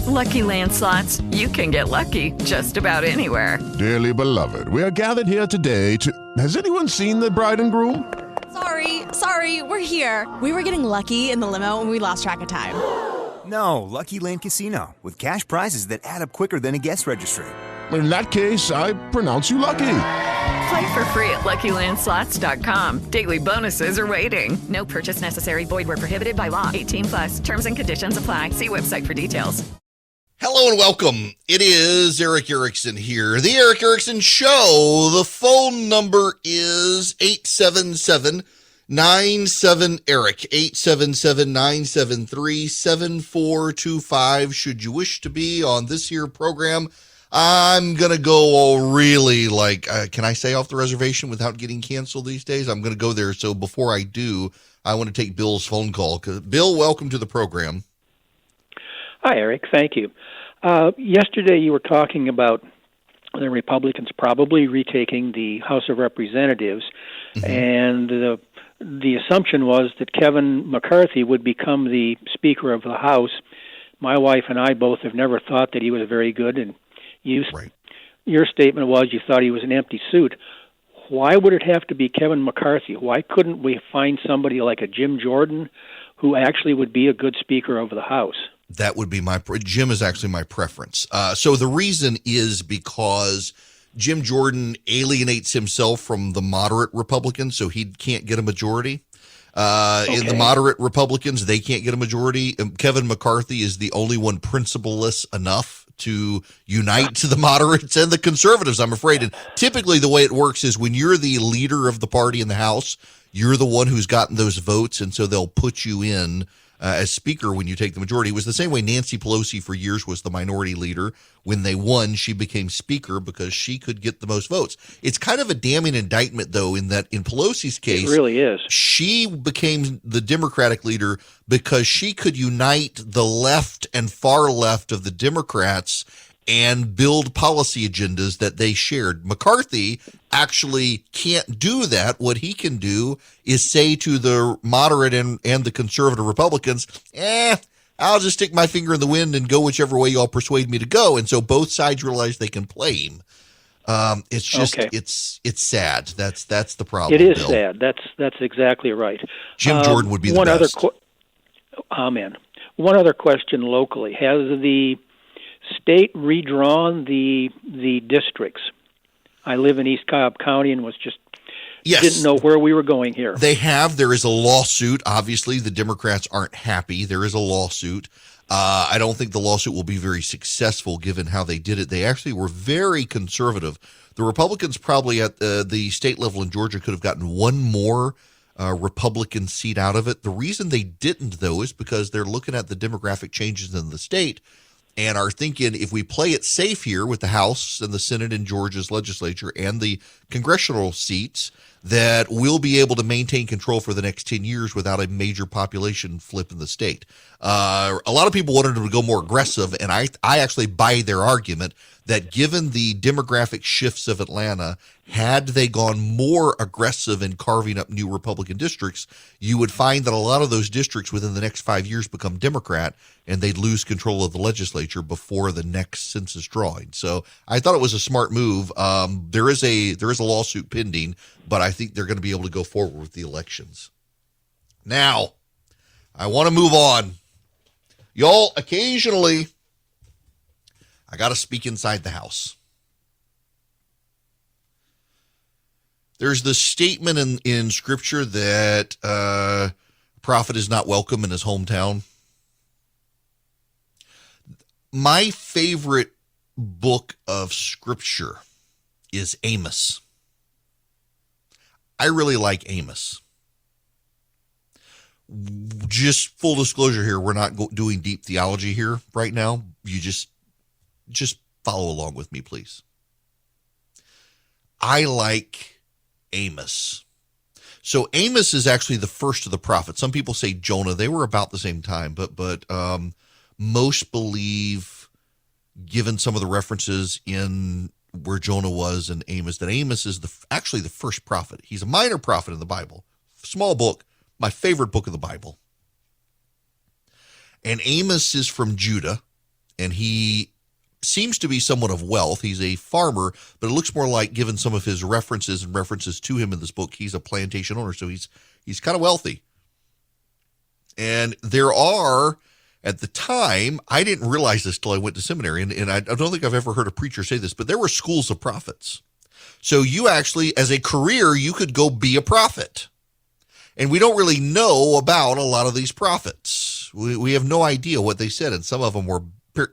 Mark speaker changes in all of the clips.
Speaker 1: With Lucky Land Slots, you can get lucky just about anywhere.
Speaker 2: Dearly beloved, we are gathered here today to... Has anyone seen the bride and groom?
Speaker 3: Sorry, we're here. We were getting lucky in the limo and we lost track of time.
Speaker 4: No, Lucky Land Casino, with cash prizes that add up quicker than a guest registry.
Speaker 2: In that case, I pronounce you lucky.
Speaker 1: Play for free at LuckyLandSlots.com. Daily bonuses are waiting. No purchase necessary. Void where prohibited by law. 18+. Terms and conditions apply. See website for details.
Speaker 5: Hello and welcome. It is Eric Erickson here. The Eric Erickson Show. The phone number is 877-97-ERIC. 877-973-7425. Should you wish to be on this here program, I'm going to go really can I say off the reservation without getting canceled these days? I'm going to go there. So before I do, I want to take Bill's phone call. Bill, welcome to the program.
Speaker 6: Hi, Eric. Thank you. Yesterday you were talking about the Republicans probably retaking the House of Representatives, and the assumption was that Kevin McCarthy would become the Speaker of the House. My wife and I both have never thought that he was very good, and your statement was you thought he was an empty suit. Why would it have to be Kevin McCarthy? Why couldn't we find somebody like a Jim Jordan who actually would be a good Speaker of the House?
Speaker 5: That would be Jim is actually my preference. So the reason is because Jim Jordan alienates himself from the moderate Republicans, so he can't get a majority. In the moderate Republicans, they can't get a majority. Kevin McCarthy is the only one principleless enough to unite to the moderates and the conservatives, I'm afraid. And typically the way it works is when you're the leader of the party in the House, you're the one who's gotten those votes, and so they'll put you in as Speaker when you take the majority. It was the same way Nancy Pelosi for years was the minority leader. When they won, she became Speaker because she could get the most votes. It's kind of a damning indictment, though, in that in Pelosi's case,
Speaker 6: it really is.
Speaker 5: She became the Democratic leader because she could unite the left and far left of the Democrats and build policy agendas that they shared. McCarthy actually can't do that. What he can do is say to the moderate and the conservative Republicans, I'll just stick my finger in the wind and go whichever way y'all persuade me to go. And so both sides realize they can play him. It's just, it's sad. That's the problem.
Speaker 6: It is
Speaker 5: Bill.
Speaker 6: sad. That's exactly right.
Speaker 5: Jim Jordan would be the best.
Speaker 6: Amen. One other question locally. Has the state redrawn the districts? I live in East Cobb County and didn't know where we were going here.
Speaker 5: They have. There is a lawsuit. Obviously, the Democrats aren't happy. There is a lawsuit. I don't think the lawsuit will be very successful given how they did it. They actually were very conservative. The Republicans probably at the state level in Georgia could have gotten one more Republican seat out of it. The reason they didn't, though, is because they're looking at the demographic changes in the state and are thinking if we play it safe here with the House and the Senate in Georgia's legislature and the congressional seats, that we'll be able to maintain control for the next 10 years without a major population flip in the state. A lot of people wanted them to go more aggressive, and I actually buy their argument that given the demographic shifts of Atlanta, had they gone more aggressive in carving up new Republican districts, you would find that a lot of those districts within the next 5 years become Democrat, and they'd lose control of the legislature before the next census drawing. So I thought it was a smart move. There is a lawsuit pending, but I think they're going to be able to go forward with the elections. Now, I want to move on. Y'all, occasionally, I got to speak inside the house. There's this statement in Scripture that a prophet is not welcome in his hometown. My favorite book of Scripture is Amos. I really like Amos. Just full disclosure here, we're not doing deep theology here right now. You just follow along with me, please. I like Amos. So Amos is actually the first of the prophets. Some people say Jonah. They were about the same time, but most believe, given some of the references in where Jonah was and Amos, that Amos is actually the first prophet. He's a minor prophet in the Bible. Small book, my favorite book of the Bible. And Amos is from Judah, and he seems to be somewhat of wealth. He's a farmer, but it looks more like, given some of his references to him in this book, he's a plantation owner, so he's kind of wealthy. And there are, at the time, I didn't realize this till I went to seminary, and I don't think I've ever heard a preacher say this, but there were schools of prophets. So you actually, as a career, you could go be a prophet. And we don't really know about a lot of these prophets. We have no idea what they said, and some of them were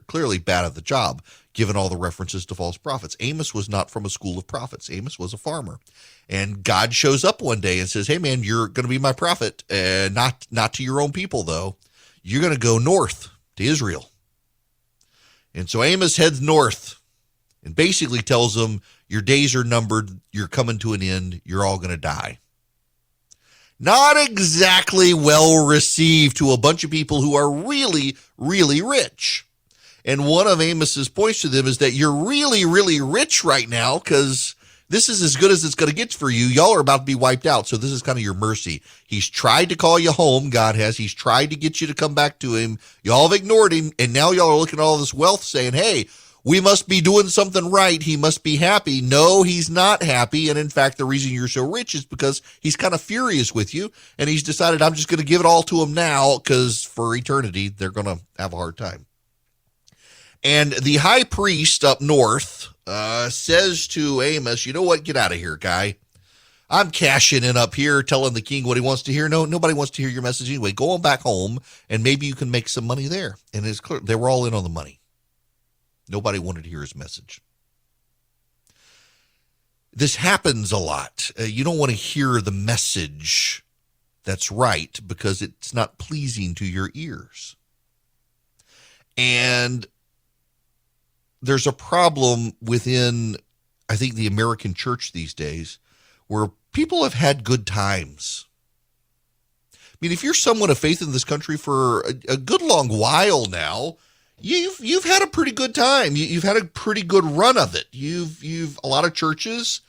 Speaker 5: clearly bad at the job, given all the references to false prophets. Amos was not from a school of prophets. Amos was a farmer. And God shows up one day and says, hey, man, you're going to be my prophet, not to your own people, though. You're going to go north to Israel. And so Amos heads north and basically tells them, your days are numbered, you're coming to an end, you're all going to die. Not exactly well received to a bunch of people who are really, really rich. And one of Amos's points to them is that you're really, really rich right now because this is as good as it's going to get for you. Y'all are about to be wiped out, so this is kind of your mercy. He's tried to call you home, God has. He's tried to get you to come back to him. Y'all have ignored him, and now y'all are looking at all this wealth saying, hey, we must be doing something right. He must be happy. No, he's not happy, and in fact, the reason you're so rich is because he's kind of furious with you, and he's decided, I'm just going to give it all to him now because for eternity, they're going to have a hard time. And the high priest up north says to Amos, you know what? Get out of here, guy. I'm cashing in up here, telling the king what he wants to hear. No, nobody wants to hear your message anyway. Go on back home, and maybe you can make some money there. And it's clear they were all in on the money. Nobody wanted to hear his message. This happens a lot. You don't want to hear the message that's right because it's not pleasing to your ears. And there's a problem within, I think, the American church these days where people have had good times. I mean, if you're someone of faith in this country for a good long while now, you've had a pretty good time. You've had a pretty good run of it. A lot of churches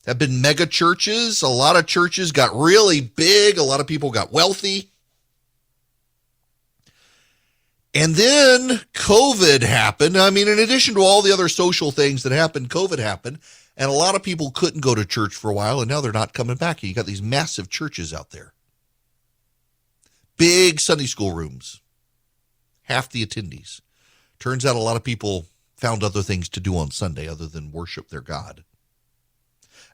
Speaker 5: have been mega churches. A lot of churches got really big. A lot of people got wealthy. And then COVID happened. I mean, in addition to all the other social things that happened, COVID happened. And a lot of people couldn't go to church for a while, and now they're not coming back. You got these massive churches out there. Big Sunday school rooms. Half the attendees. Turns out a lot of people found other things to do on Sunday other than worship their God.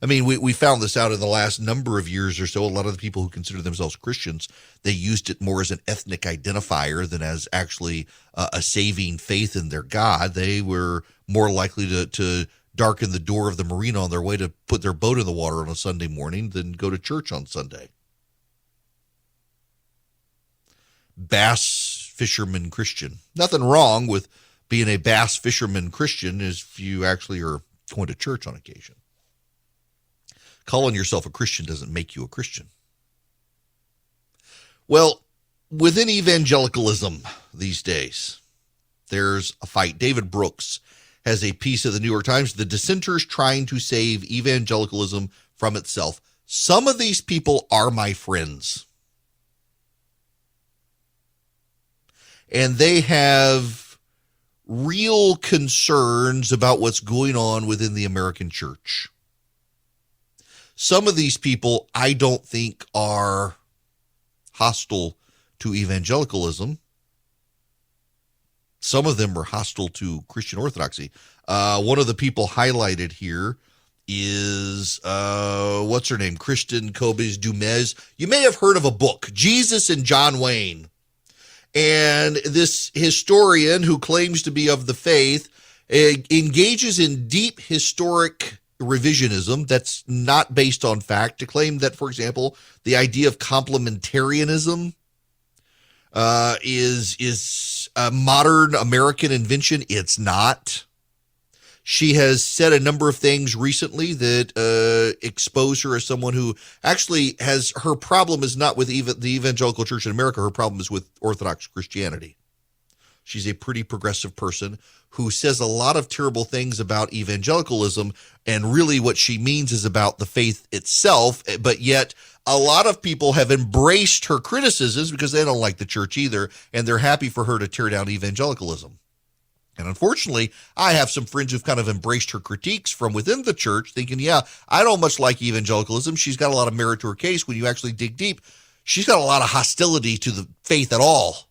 Speaker 5: I mean, we found this out in the last number of years or so. A lot of the people who consider themselves Christians, they used it more as an ethnic identifier than as actually a saving faith in their God. They were more likely to darken the door of the marina on their way to put their boat in the water on a Sunday morning than go to church on Sunday. Bass fisherman Christian. Nothing wrong with being a bass fisherman Christian if you actually are going to church on occasion. Calling yourself a Christian doesn't make you a Christian. Well, within evangelicalism these days, there's a fight. David Brooks has a piece of the New York Times, The Dissenters Trying to Save Evangelicalism from Itself. Some of these people are my friends. And they have real concerns about what's going on within the American church. Some of these people I don't think are hostile to evangelicalism. Some of them are hostile to Christian orthodoxy. One of the people highlighted here is, what's her name? Kristen Kobes Dumez. You may have heard of a book, Jesus and John Wayne. And this historian who claims to be of the faith engages in deep historic revisionism that's not based on fact to claim that, for example, the idea of complementarianism is a modern American invention. It's not. She has said a number of things recently that expose her as someone who actually has, her problem is not with the evangelical church in America. Her problem is with Orthodox Christianity. She's a pretty progressive person who says a lot of terrible things about evangelicalism, and really what she means is about the faith itself, but yet a lot of people have embraced her criticisms because they don't like the church either, and they're happy for her to tear down evangelicalism. And unfortunately, I have some friends who've kind of embraced her critiques from within the church, thinking, yeah, I don't much like evangelicalism. She's got a lot of merit to her case. When you actually dig deep, she's got a lot of hostility to the faith at all.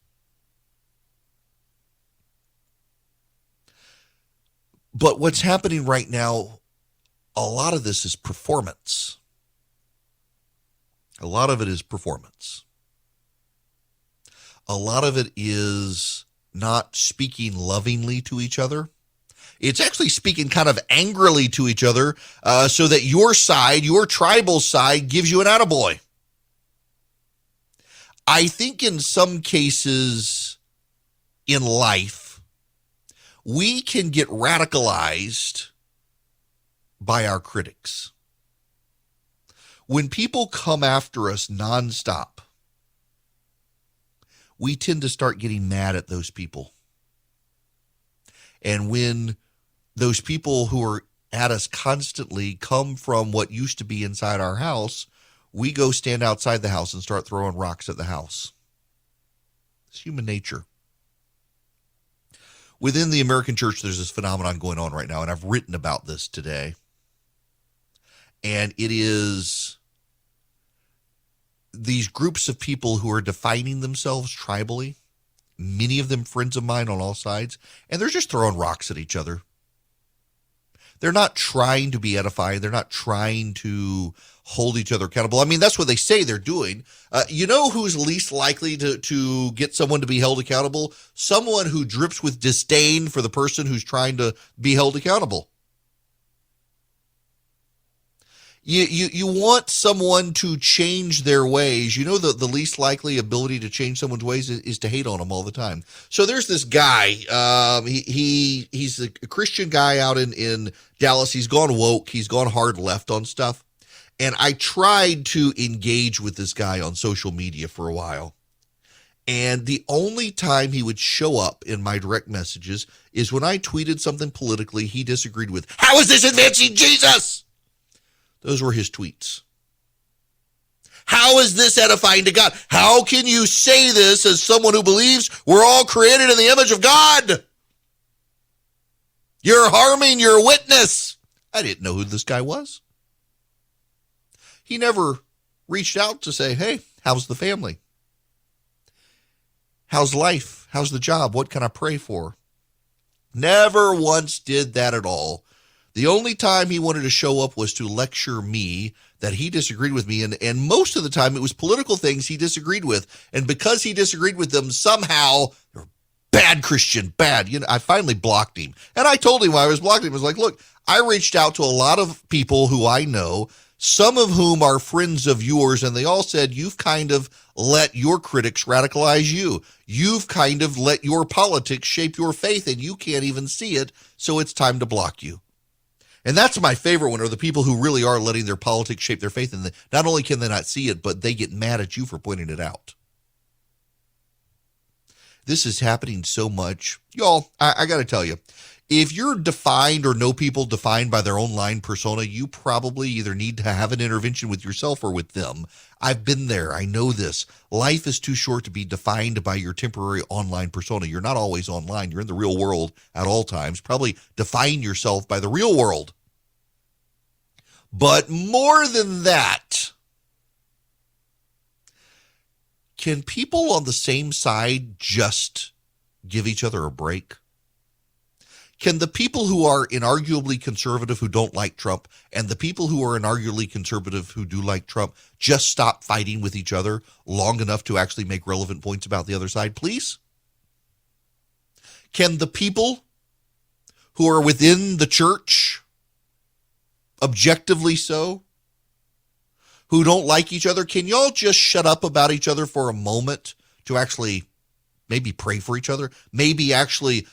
Speaker 5: But what's happening right now, a lot of this is performance. A lot of it is performance. A lot of it is not speaking lovingly to each other. It's actually speaking kind of angrily to each other so that your side, your tribal side, gives you an attaboy. I think in some cases in life, we can get radicalized by our critics. When people come after us nonstop, we tend to start getting mad at those people. And when those people who are at us constantly come from what used to be inside our house, we go stand outside the house and start throwing rocks at the house. It's human nature. Within the American church, there's this phenomenon going on right now, and I've written about this today. And it is these groups of people who are defining themselves tribally, many of them friends of mine on all sides, and they're just throwing rocks at each other. They're not trying to be edifying. They're not trying to hold each other accountable. I mean, that's what they say they're doing. You know who's least likely to get someone to be held accountable? Someone who drips with disdain for the person who's trying to be held accountable. You want someone to change their ways. You know, the least likely ability to change someone's ways is to hate on them all the time. So there's this guy. He's a Christian guy out in Dallas. He's gone woke. He's gone hard left on stuff. And I tried to engage with this guy on social media for a while. And the only time he would show up in my direct messages is when I tweeted something politically he disagreed with. How is this advancing Jesus? Those were his tweets. How is this edifying to God? How can you say this as someone who believes we're all created in the image of God? You're harming your witness. I didn't know who this guy was. He never reached out to say, hey, how's the family? How's life? How's the job? What can I pray for? Never once did that at all. The only time he wanted to show up was to lecture me that he disagreed with me. And most of the time it was political things he disagreed with. And because he disagreed with them, somehow, bad Christian, bad. You know, I finally blocked him. And I told him why I was blocking him. I was like, look, I reached out to a lot of people who I know, some of whom are friends of yours, and they all said, you've kind of let your critics radicalize you. You've kind of let your politics shape your faith, and you can't even see it, so it's time to block you. And that's my favorite one, are the people who really are letting their politics shape their faith. And not only can they not see it, but they get mad at you for pointing it out. This is happening so much. Y'all, I got to tell you, if you're defined or know people defined by their online persona, you probably either need to have an intervention with yourself or with them. I've been there. I know this. Life is too short to be defined by your temporary online persona. You're not always online. You're in the real world at all times. Probably define yourself by the real world. But more than that, can people on the same side just give each other a break? Can the people who are inarguably conservative who don't like Trump and the people who are inarguably conservative who do like Trump just stop fighting with each other long enough to actually make relevant points about the other side, please? Can the people who are within the church, objectively so, who don't like each other, can y'all just shut up about each other for a moment to actually maybe pray for each other, maybe actually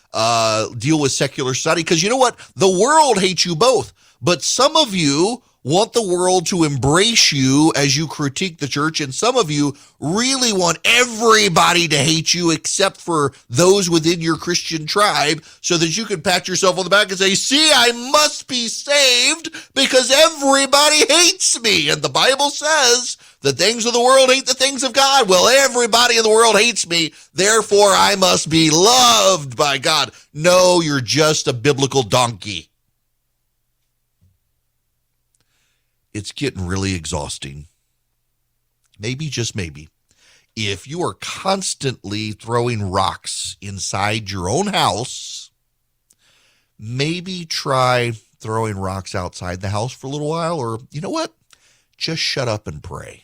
Speaker 5: deal with secular study? Because you know what? The world hates you both, but some of you want the world to embrace you as you critique the church, and some of you really want everybody to hate you except for those within your Christian tribe so that you can pat yourself on the back and say, see, I must be saved because everybody hates me. And the Bible says the things of the world hate the things of God. Well, everybody in the world hates me, therefore I must be loved by God. No, you're just a biblical donkey. It's getting really exhausting. Maybe, just maybe, if you are constantly throwing rocks inside your own house, maybe try throwing rocks outside the house for a little while, or you know what? Just shut up and pray.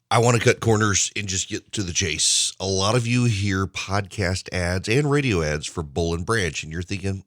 Speaker 5: I want to cut corners and just get to the chase. A lot of you hear podcast ads and radio ads for Bull and Branch, and you're thinking,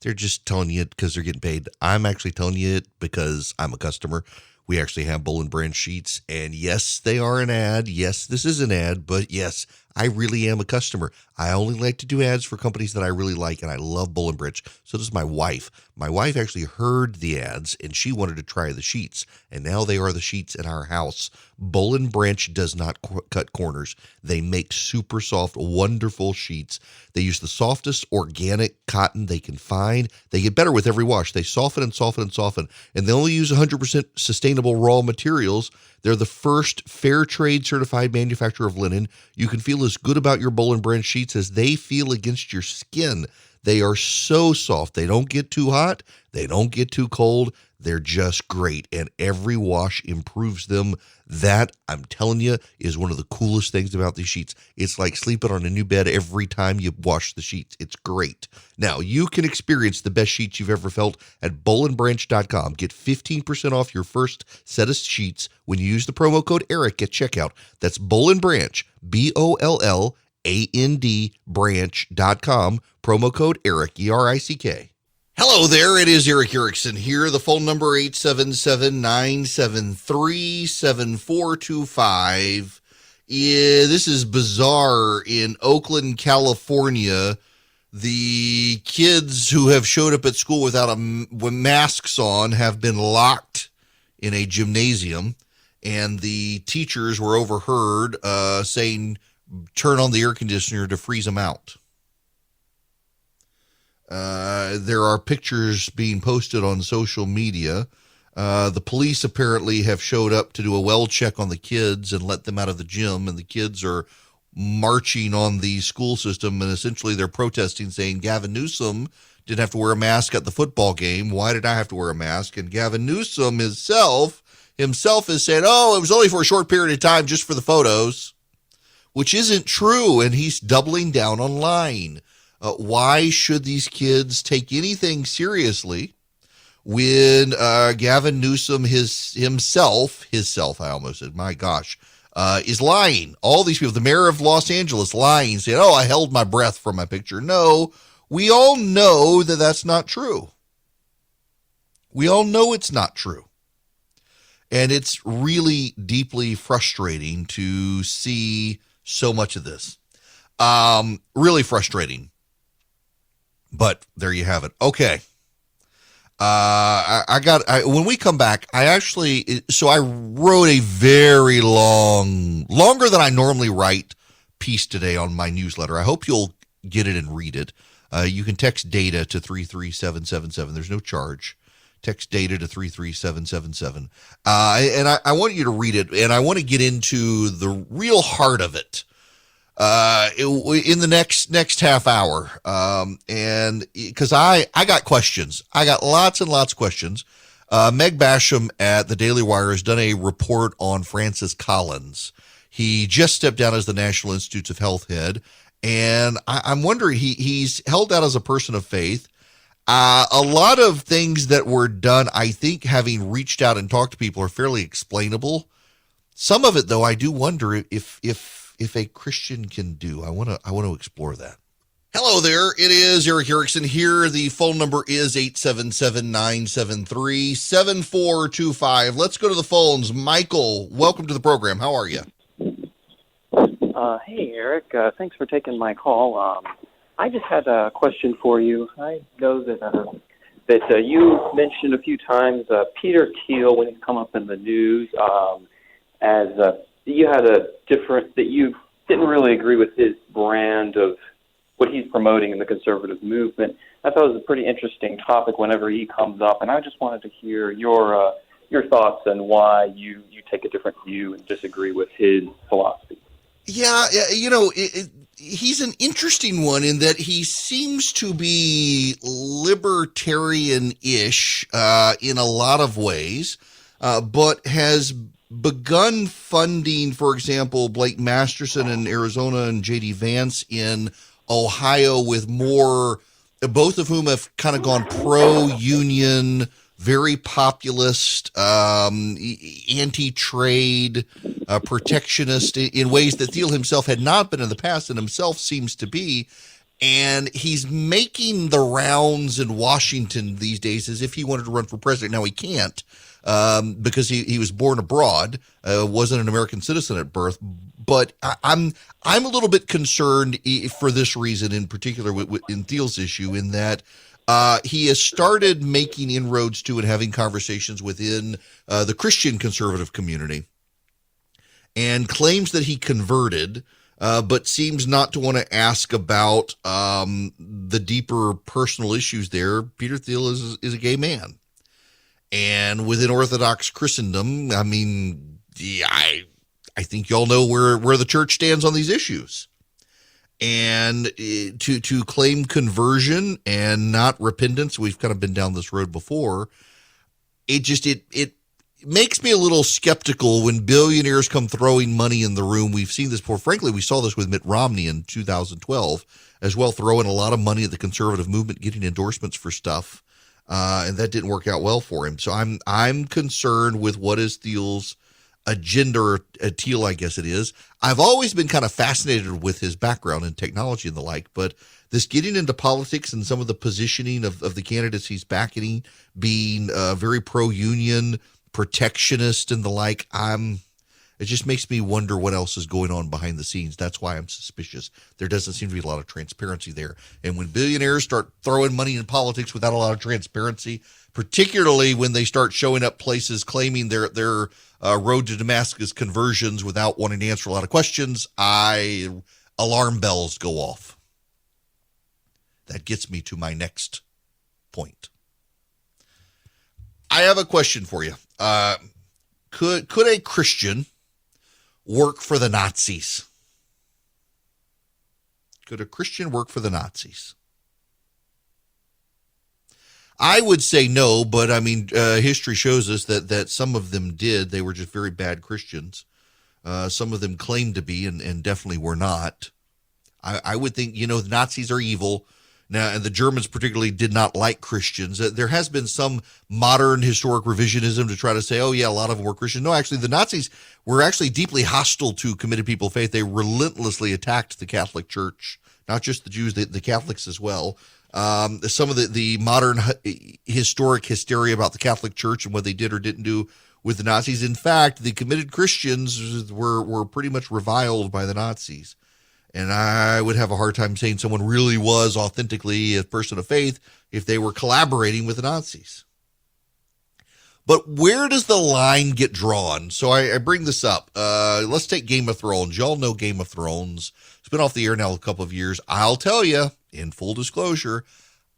Speaker 5: they're just telling you it because they're getting paid. I'm actually telling you it because I'm a customer. We actually have Bull and Branch sheets, and yes, they are an ad. Yes, this is an ad, but yes, I really am a customer. I only like to do ads for companies that I really like, and I love Bull and Branch. So does my wife. My wife actually heard the ads, and she wanted to try the sheets, and now they are the sheets in our house. Bull and Branch does not cut corners. They make super soft, wonderful sheets. They use the softest organic cotton they can find. They get better with every wash. They soften and soften and soften, and they only use 100% sustainable raw materials. They're the first fair trade certified manufacturer of linen. You can feel as good about your Bull and Branch sheets as they feel against your skin. They are so soft. They don't get too hot. They don't get too cold. They're just great, and every wash improves them. That, I'm telling you, is one of the coolest things about these sheets. It's like sleeping on a new bed every time you wash the sheets. It's great. Now, you can experience the best sheets you've ever felt at bullandbranch.com. Get 15% off your first set of sheets when you use the promo code ERIC at checkout. That's Bull and Branch, BOLLAND branch.com, promo code ERIC, ERICK. Hello there, it is Eric Erickson here. The phone number 877-973-7425. This is bizarre. In Oakland, California, the kids who have showed up at school without masks on have been locked in a gymnasium, and the teachers were overheard saying, turn on the air conditioner to freeze them out. There are pictures being posted on social media. The police apparently have showed up to do a well check on the kids and let them out of the gym, and the kids are marching on the school system, and essentially they're protesting, saying Gavin Newsom didn't have to wear a mask at the football game. Why did I have to wear a mask? And Gavin Newsom himself is saying, oh, it was only for a short period of time, just for the photos, which isn't true, and he's doubling down on lying. Why should these kids take anything seriously when Gavin Newsom himself, I almost said, my gosh, is lying? All these people, the mayor of Los Angeles lying, saying, oh, I held my breath for my picture. No, we all know that that's not true. We all know it's not true. And it's really deeply frustrating to see so much of this. Really frustrating. But there you have it. Okay. When we come back, I wrote a very longer than I normally write piece today on my newsletter. I hope you'll get it and read it. You can text data to 33777. There's no charge. Text data to 33777. And I want you to read it, and I want to get into the real heart of it. In the next half hour. And because I got questions. I got lots and lots of questions. Meg Basham at the Daily Wire has done a report on Francis Collins. He just stepped down as the National Institutes of Health head. And I'm wondering, he's held out as a person of faith. A lot of things that were done, I think, having reached out and talked to people, are fairly explainable. Some of it, though, I do wonder if a Christian can do. I want to explore that. Hello there. It is Eric Erickson here. The phone number is 877-973-7425. Let's go to the phones. Michael, welcome to the program. How are you?
Speaker 7: Hey, Eric. Thanks for taking my call. I just had a question for you. I know that that you mentioned a few times Peter Thiel when he's come up in the news as you had a different, that you didn't really agree with his brand of what he's promoting in the conservative movement. I thought it was a pretty interesting topic whenever he comes up, and I just wanted to hear your thoughts and why you take a different view and disagree with his philosophy.
Speaker 5: Yeah, he's an interesting one in that he seems to be libertarian-ish in a lot of ways, but has begun funding, for example, Blake Masterson in Arizona and J.D. Vance in Ohio with more, both of whom have kind of gone pro-union, very populist, anti-trade, protectionist in ways that Thiel himself had not been in the past and himself seems to be. And he's making the rounds in Washington these days as if he wanted to run for president. Now he can't because he was born abroad, wasn't an American citizen at birth. But I'm a little bit concerned for this reason in particular in Thiel's issue, in that he has started making inroads to and having conversations within the Christian conservative community and claims that he converted, but seems not to want to ask about the deeper personal issues there. Peter Thiel is a gay man. And within Orthodox Christendom, I mean, I think y'all know where the church stands on these issues. And to claim conversion and not repentance, we've kind of been down this road before. It makes me a little skeptical when billionaires come throwing money in the room. We've seen this before. Frankly, we saw this with Mitt Romney in 2012 as well, throwing a lot of money at the conservative movement, getting endorsements for stuff, and that didn't work out well for him. So I'm concerned with what is Thiel's agenda, or Thiel, I guess it is. I've always been kind of fascinated with his background in technology and the like, but this getting into politics and some of the positioning of the candidates he's backing, being very pro-union, protectionist and the like, it just makes me wonder what else is going on behind the scenes. That's why I'm suspicious. There doesn't seem to be a lot of transparency there. And when billionaires start throwing money in politics without a lot of transparency, particularly when they start showing up places claiming their road to Damascus conversions without wanting to answer a lot of questions, alarm bells go off. That gets me to my next point. I have a question for you. Could a Christian work for the Nazis? Could a Christian work for the Nazis? I would say no, but I mean, history shows us that some of them did. They were just very bad Christians. Some of them claimed to be and definitely were not. I would think, the Nazis are evil. Now, and the Germans particularly did not like Christians. There has been some modern historic revisionism to try to say, oh, yeah, a lot of them were Christian. No, actually, the Nazis were actually deeply hostile to committed people of faith. They relentlessly attacked the Catholic Church, not just the Jews, the Catholics as well. Some of the modern historic hysteria about the Catholic Church and what they did or didn't do with the Nazis. In fact, the committed Christians were pretty much reviled by the Nazis. And I would have a hard time saying someone really was authentically a person of faith if they were collaborating with the Nazis. But where does the line get drawn? So I bring this up. Let's take Game of Thrones. Y'all know Game of Thrones. It's been off the air now a couple of years. I'll tell you, in full disclosure,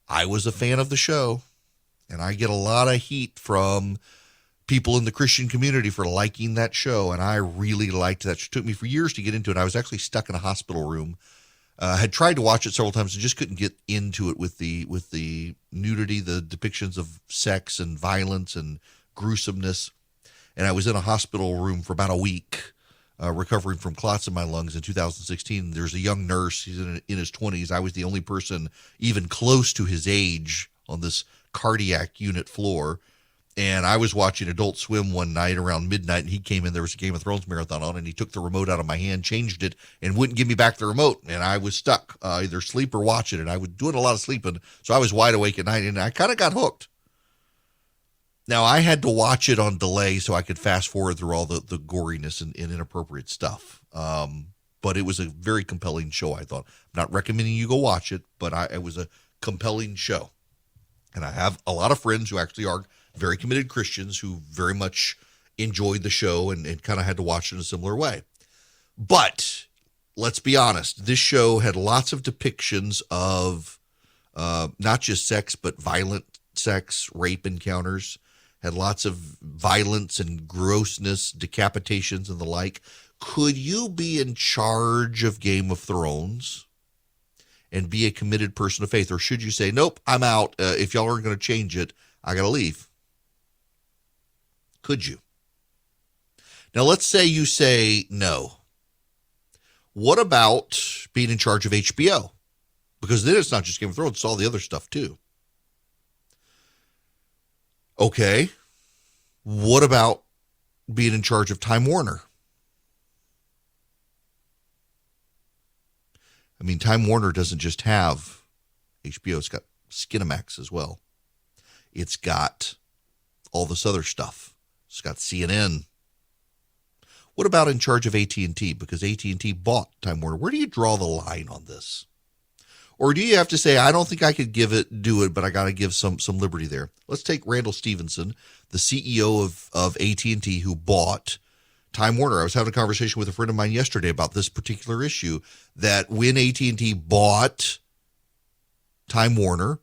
Speaker 5: I was a fan of the show. And I get a lot of heat from people in the Christian community for liking that show, and I really liked that. It took me for years to get into it. I was actually stuck in a hospital room. Had tried to watch it several times and just couldn't get into it with the nudity, the depictions of sex and violence and gruesomeness. And I was in a hospital room for about a week, recovering from clots in my lungs in 2016. There's a young nurse. He's in his 20s. I was the only person even close to his age on this cardiac unit floor. And I was watching Adult Swim one night around midnight, and he came in. There was a Game of Thrones marathon on, and he took the remote out of my hand, changed it, and wouldn't give me back the remote. And I was stuck, either sleep or watch it. And I was doing a lot of sleeping, so I was wide awake at night, and I kind of got hooked. Now, I had to watch it on delay so I could fast forward through all the goriness and inappropriate stuff. But it was a very compelling show, I thought. I'm not recommending you go watch it, but it was a compelling show. And I have a lot of friends who actually are very committed Christians who very much enjoyed the show and kind of had to watch it in a similar way. But let's be honest, this show had lots of depictions of not just sex, but violent sex, rape encounters, had lots of violence and grossness, decapitations and the like. Could you be in charge of Game of Thrones and be a committed person of faith? Or should you say, nope, I'm out. If y'all aren't going to change it, I got to leave? Could you? Now, let's say you say no. What about being in charge of HBO? Because then it's not just Game of Thrones, it's all the other stuff too. Okay. What about being in charge of Time Warner? I mean, Time Warner doesn't just have HBO. It's got Skinamax as well. It's got all this other stuff. It's got CNN. What about in charge of AT&T? Because AT&T bought Time Warner. Where do you draw the line on this? Or do you have to say, I don't think I could do it, but I got to give some liberty there? Let's take Randall Stevenson, the CEO of AT&T, who bought Time Warner. I was having a conversation with a friend of mine yesterday about this particular issue, that when AT&T bought Time Warner,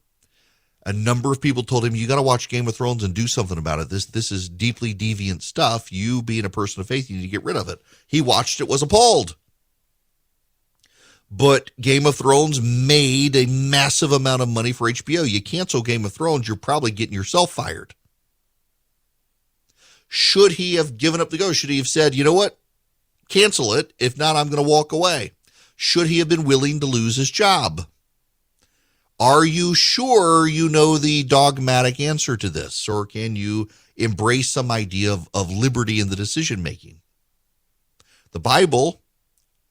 Speaker 5: a number of people told him, you got to watch Game of Thrones and do something about it. This is deeply deviant stuff. You, being a person of faith, you need to get rid of it. He watched it, was appalled. But Game of Thrones made a massive amount of money for HBO. You cancel Game of Thrones, you're probably getting yourself fired. Should he have given up the ghost? Should he have said, you know what? Cancel it. If not, I'm going to walk away. Should he have been willing to lose his job? Are you sure you know the dogmatic answer to this? Or can you embrace some idea of liberty in the decision-making? The Bible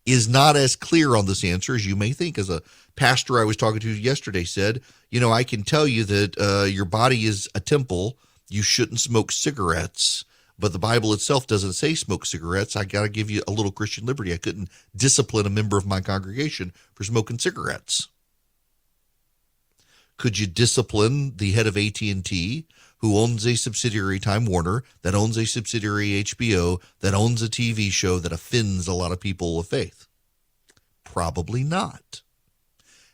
Speaker 5: is not as clear on this answer as you may think. As a pastor I was talking to yesterday said, I can tell you that your body is a temple. You shouldn't smoke cigarettes. But the Bible itself doesn't say smoke cigarettes. I got to give you a little Christian liberty. I couldn't discipline a member of my congregation for smoking cigarettes. Could you discipline the head of AT&T, who owns a subsidiary, Time Warner, that owns a subsidiary, HBO, that owns a TV show that offends a lot of people of faith? Probably not.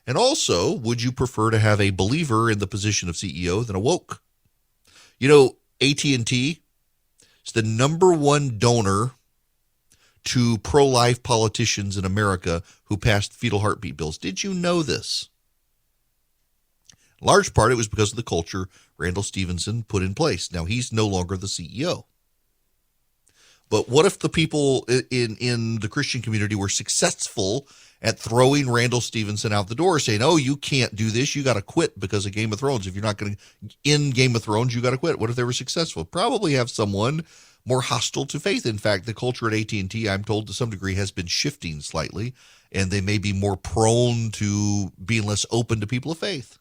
Speaker 5: And also, would you prefer to have a believer in the position of CEO than a woke? AT&T is the number one donor to pro-life politicians in America who passed fetal heartbeat bills. Did you know this? In large part, it was because of the culture Randall Stevenson put in place. Now, he's no longer the CEO. But what if the people in the Christian community were successful at throwing Randall Stevenson out the door, saying, oh, you can't do this, you got to quit because of Game of Thrones. If you're not going to end Game of Thrones, you got to quit. What if they were successful? Probably have someone more hostile to faith. In fact, the culture at AT&T, I'm told to some degree, has been shifting slightly, and they may be more prone to being less open to people of faith.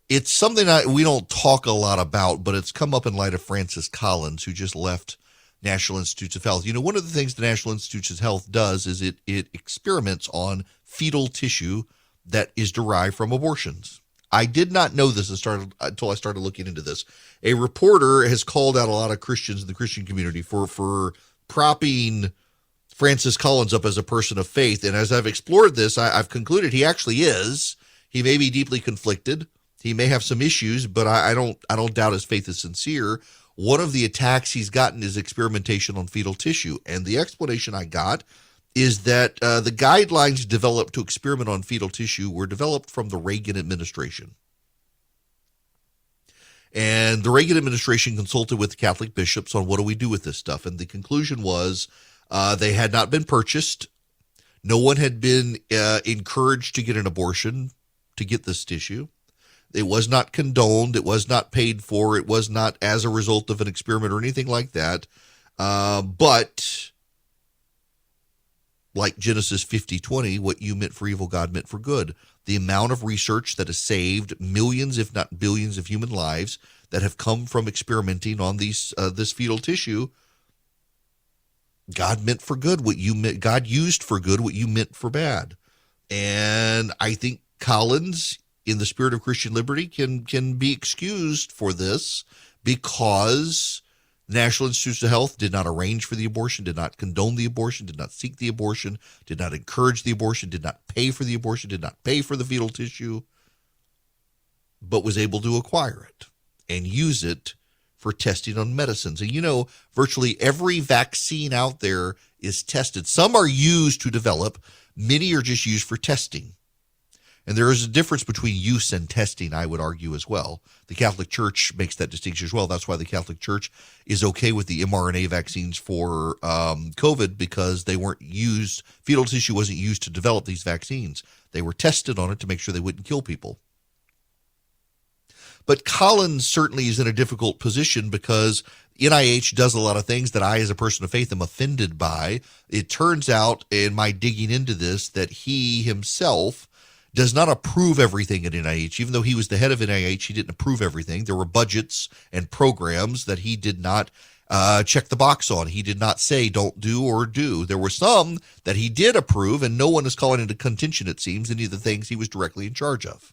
Speaker 5: It's something we don't talk a lot about, but it's come up in light of Francis Collins, who just left National Institutes of Health. One of the things the National Institutes of Health does is it experiments on fetal tissue that is derived from abortions. I did not know this until I started looking into this. A reporter has called out a lot of Christians in the Christian community for propping Francis Collins up as a person of faith. And as I've explored this, I've concluded he actually is. He may be deeply conflicted. He may have some issues, but I don't doubt his faith is sincere. One of the attacks he's gotten is experimentation on fetal tissue. And the explanation I got is that the guidelines developed to experiment on fetal tissue were developed from the Reagan administration. And the Reagan administration consulted with Catholic bishops on what do we do with this stuff. And the conclusion was they had not been purchased. No one had been encouraged to get an abortion to get this tissue. It was not condoned. It was not paid for. It was not as a result of an experiment or anything like that. But like Genesis 50:20, what you meant for evil, God meant for good. The amount of research that has saved millions, if not billions, of human lives that have come from experimenting on this fetal tissue, God meant for good what you meant. God used for good what you meant for bad. And I think Collins, in the spirit of Christian liberty, can be excused for this because the National Institutes of Health did not arrange for the abortion, did not condone the abortion, did not seek the abortion, did not encourage the abortion, did not pay for the abortion, did not pay for the fetal tissue, but was able to acquire it and use it for testing on medicines. And virtually every vaccine out there is tested. Some are used to develop, many are just used for testing. And there is a difference between use and testing, I would argue, as well. The Catholic Church makes that distinction as well. That's why the Catholic Church is okay with the mRNA vaccines for COVID, because they weren't used, fetal tissue wasn't used to develop these vaccines. They were tested on it to make sure they wouldn't kill people. But Collins certainly is in a difficult position because NIH does a lot of things that I, as a person of faith, am offended by. It turns out, in my digging into this, that he himself does not approve everything at NIH. Even though he was the head of NIH, he didn't approve everything. There were budgets and programs that he did not check the box on. He did not say don't do or do. There were some that he did approve, and no one is calling into contention, it seems, any of the things he was directly in charge of.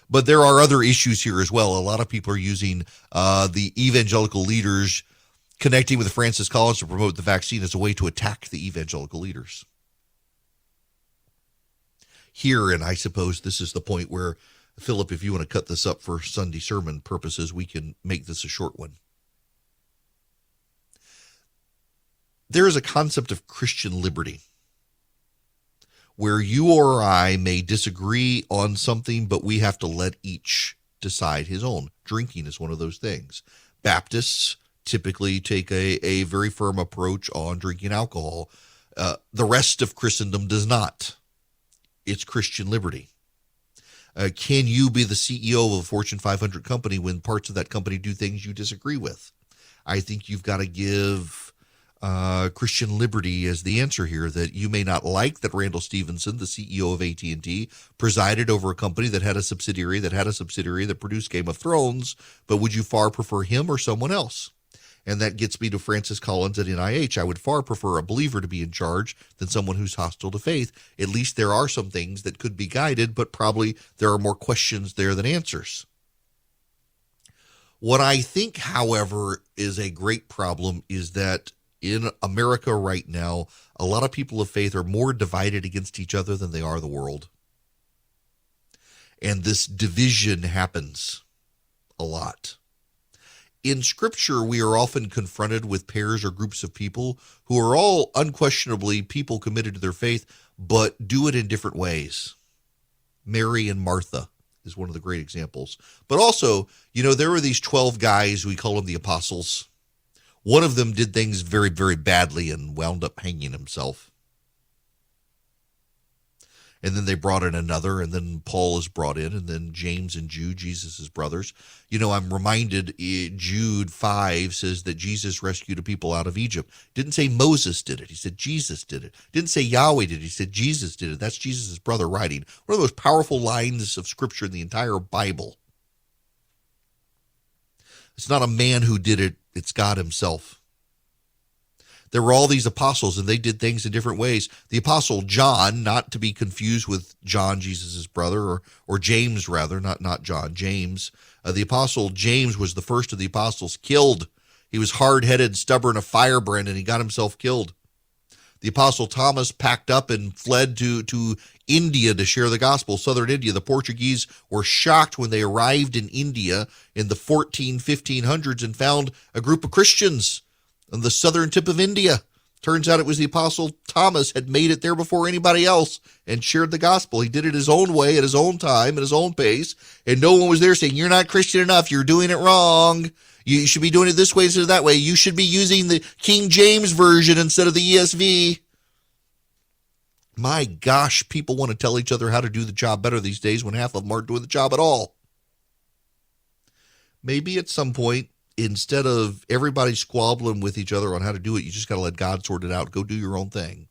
Speaker 5: But there are other issues here as well. A lot of people are using the evangelical leaders connecting with Francis Collins to promote the vaccine as a way to attack the evangelical leaders. Here, and I suppose this is the point where, Philip, if you want to cut this up for Sunday sermon purposes, we can make this a short one. There is a concept of Christian liberty where you or I may disagree on something, but we have to let each decide his own. Drinking is one of those things. Baptists typically take a very firm approach on drinking alcohol. The rest of Christendom does not. It's Christian liberty. Can you be the CEO of a Fortune 500 company when parts of that company do things you disagree with? I think you've got to give Christian liberty as the answer here, that you may not like that Randall Stephenson, the CEO of AT&T, presided over a company that had a subsidiary that produced Game of Thrones, but would you far prefer him or someone else? And that gets me to Francis Collins at NIH. I would far prefer a believer to be in charge than someone who's hostile to faith. At least there are some things that could be guided, but probably there are more questions there than answers. What I think, however, is a great problem is that in America right now, a lot of people of faith are more divided against each other than they are the world. And this division happens a lot. In Scripture, we are often confronted with pairs or groups of people who are all unquestionably people committed to their faith, but do it in different ways. Mary and Martha is one of the great examples. But also, there were these 12 guys, we call them the apostles. One of them did things very, very badly and wound up hanging himself. And then they brought in another, and then Paul is brought in, and then James and Jude, Jesus' brothers. I'm reminded, Jude 5 says that Jesus rescued a people out of Egypt. Didn't say Moses did it. He said Jesus did it. Didn't say Yahweh did it. He said Jesus did it. That's Jesus' brother writing. One of the most powerful lines of Scripture in the entire Bible. It's not a man who did it. It's God himself. There were all these apostles, and they did things in different ways. The apostle John, not to be confused with John, Jesus' brother, or James, rather, not John, James. The apostle James was the first of the apostles killed. He was hard-headed, stubborn, a firebrand, and he got himself killed. The apostle Thomas packed up and fled to India to share the gospel, southern India. The Portuguese were shocked when they arrived in India in the 1500s and found a group of Christians on the southern tip of India. Turns out it was the apostle Thomas had made it there before anybody else and shared the gospel. He did it his own way, at his own time, at his own pace, and no one was there saying, you're not Christian enough, you're doing it wrong. You should be doing it this way instead of that way. You should be using the King James Version instead of the ESV. My gosh, people want to tell each other how to do the job better these days when half of them aren't doing the job at all. Maybe at some point, instead of everybody squabbling with each other on how to do it, you just got to let God sort it out. Go do your own thing.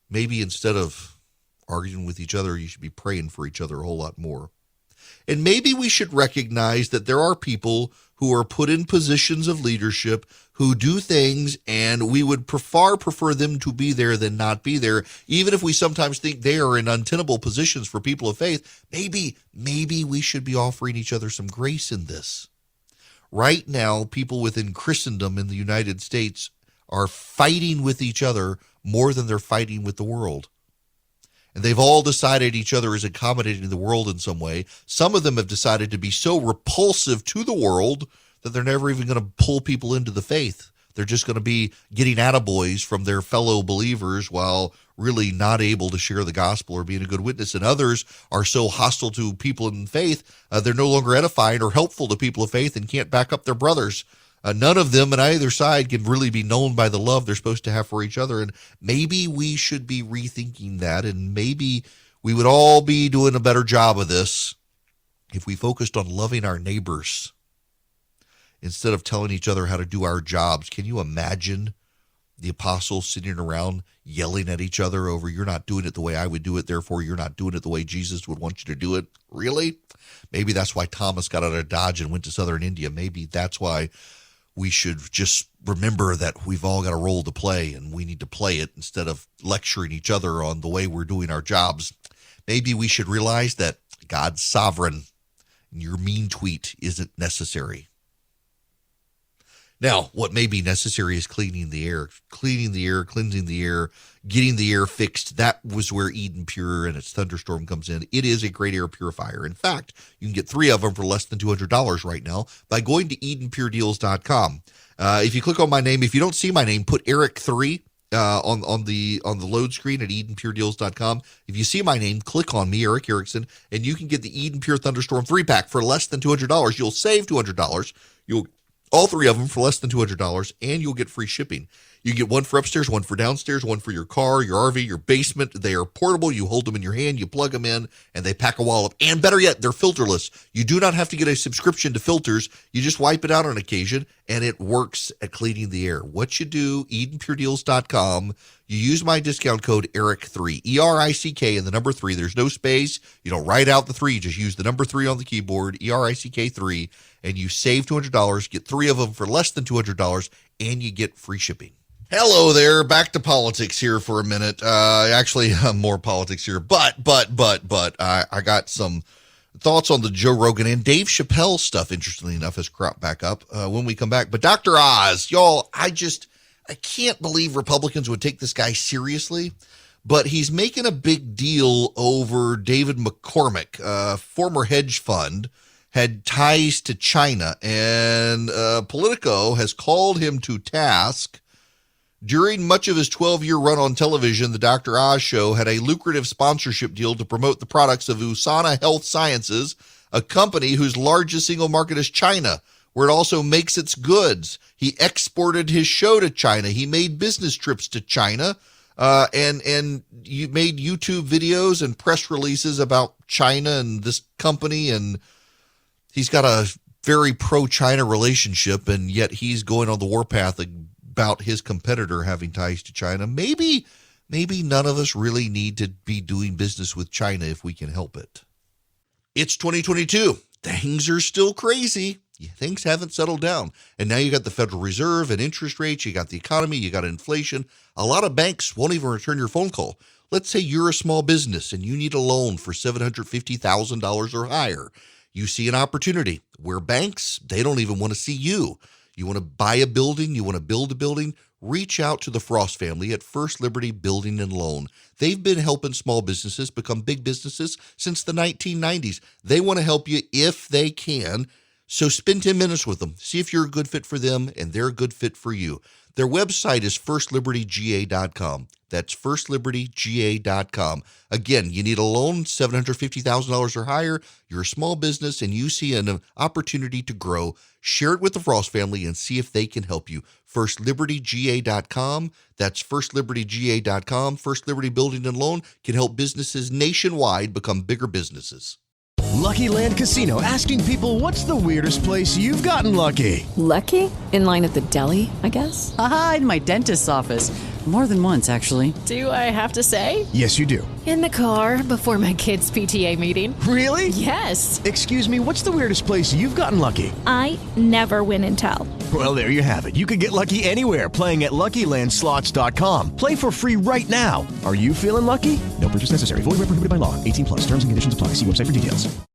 Speaker 5: Maybe instead of arguing with each other, you should be praying for each other a whole lot more. And maybe we should recognize that there are people who are put in positions of leadership who do things, and we would far prefer them to be there than not be there, even if we sometimes think they are in untenable positions for people of faith. Maybe we should be offering each other some grace in this. Right now, people within Christendom in the United States are fighting with each other more than they're fighting with the world. And they've all decided each other is accommodating the world in some way. Some of them have decided to be so repulsive to the world that they're never even going to pull people into the faith. They're just going to be getting attaboys from their fellow believers while really not able to share the gospel or being a good witness. And others are so hostile to people in faith, they're no longer edifying or helpful to people of faith and can't back up their brothers. None of them on either side can really be known by the love they're supposed to have for each other. And maybe we should be rethinking that, and maybe we would all be doing a better job of this if we focused on loving our neighbors instead of telling each other how to do our jobs. Can you imagine the apostles sitting around yelling at each other over, you're not doing it the way I would do it, therefore you're not doing it the way Jesus would want you to do it? Really? Maybe that's why Thomas got out of Dodge and went to southern India. Maybe that's why we should just remember that we've all got a role to play and we need to play it instead of lecturing each other on the way we're doing our jobs. Maybe we should realize that God's sovereign and your mean tweet isn't necessary. Now, what may be necessary is cleaning the air, cleansing the air, getting the air fixed. That was where Eden Pure and its thunderstorm comes in. It is a great air purifier. In fact, you can get 3 of them for less than $200 right now by going to EdenPureDeals.com. If you click on my name, if you don't see my name, put Eric3 on the load screen at EdenPureDeals.com. If you see my name, click on me, Eric Erickson, and you can get the Eden Pure Thunderstorm 3-pack for less than $200. You'll save $200. You'll all 3 of them for less than $200, and you'll get free shipping. You get one for upstairs, one for downstairs, one for your car, your RV, your basement. They are portable. You hold them in your hand, you plug them in, and they pack a wallop. And better yet, they're filterless. You do not have to get a subscription to filters. You just wipe it out on occasion, and it works at cleaning the air. What you do, EdenPureDeals.com. You use my discount code ERIC3, E-R-I-C-K, and the number 3. There's no space. You don't write out the 3. You just use the number 3 on the keyboard, ERICK3, and you save $200, get 3 of them for less than $200, and you get free shipping. Hello there. Back to politics here for a minute. Actually, more politics here, but I got some thoughts on the Joe Rogan and Dave Chappelle stuff, interestingly enough, has cropped back up when we come back. But Dr. Oz, y'all, I can't believe Republicans would take this guy seriously, but he's making a big deal over David McCormick, a former hedge fund, had ties to China, and Politico has called him to task. During much of his 12-year run on television, the Dr. Oz Show had a lucrative sponsorship deal to promote the products of USANA Health Sciences, a company whose largest single market is China, where it also makes its goods. He exported his show to China. He made business trips to China, and you made YouTube videos and press releases about China and this company, and he's got a very pro-China relationship, and yet he's going on the warpath about his competitor having ties to China. Maybe none of us really need to be doing business with China if we can help it. It's 2022. Things are still crazy. Things haven't settled down. And now you got the Federal Reserve and interest rates. You got the economy. You got inflation. A lot of banks won't even return your phone call. Let's say you're a small business and you need a loan for $750,000 or higher. You see an opportunity where banks, they don't even want to see you. You want to buy a building, you want to build a building, reach out to the Frost family at First Liberty Building and Loan. They've been helping small businesses become big businesses since the 1990s. They want to help you if they can. So spend 10 minutes with them. See if you're a good fit for them and they're a good fit for you. Their website is firstlibertyga.com. That's firstlibertyga.com. Again, you need a loan, $750,000 or higher. You're a small business and you see an opportunity to grow. Share it with the Frost family and see if they can help you. Firstlibertyga.com. That's firstlibertyga.com. First Liberty Building and Loan can help businesses nationwide become bigger businesses.
Speaker 8: Lucky Land Casino, asking people, what's the weirdest place you've gotten lucky?
Speaker 9: Lucky? In line at the deli, I guess?
Speaker 10: Aha, in my dentist's office. More than once, actually.
Speaker 3: Do I have to say?
Speaker 8: Yes, you do.
Speaker 9: In the car before my kids' PTA meeting.
Speaker 8: Really?
Speaker 3: Yes.
Speaker 8: Excuse me, what's the weirdest place you've gotten lucky?
Speaker 11: I never win and tell.
Speaker 8: Well, there you have it. You can get lucky anywhere, playing at LuckyLandSlots.com. Play for free right now. Are you feeling lucky? No purchase necessary. Void where prohibited by law. 18+. Terms and conditions apply. See website for details.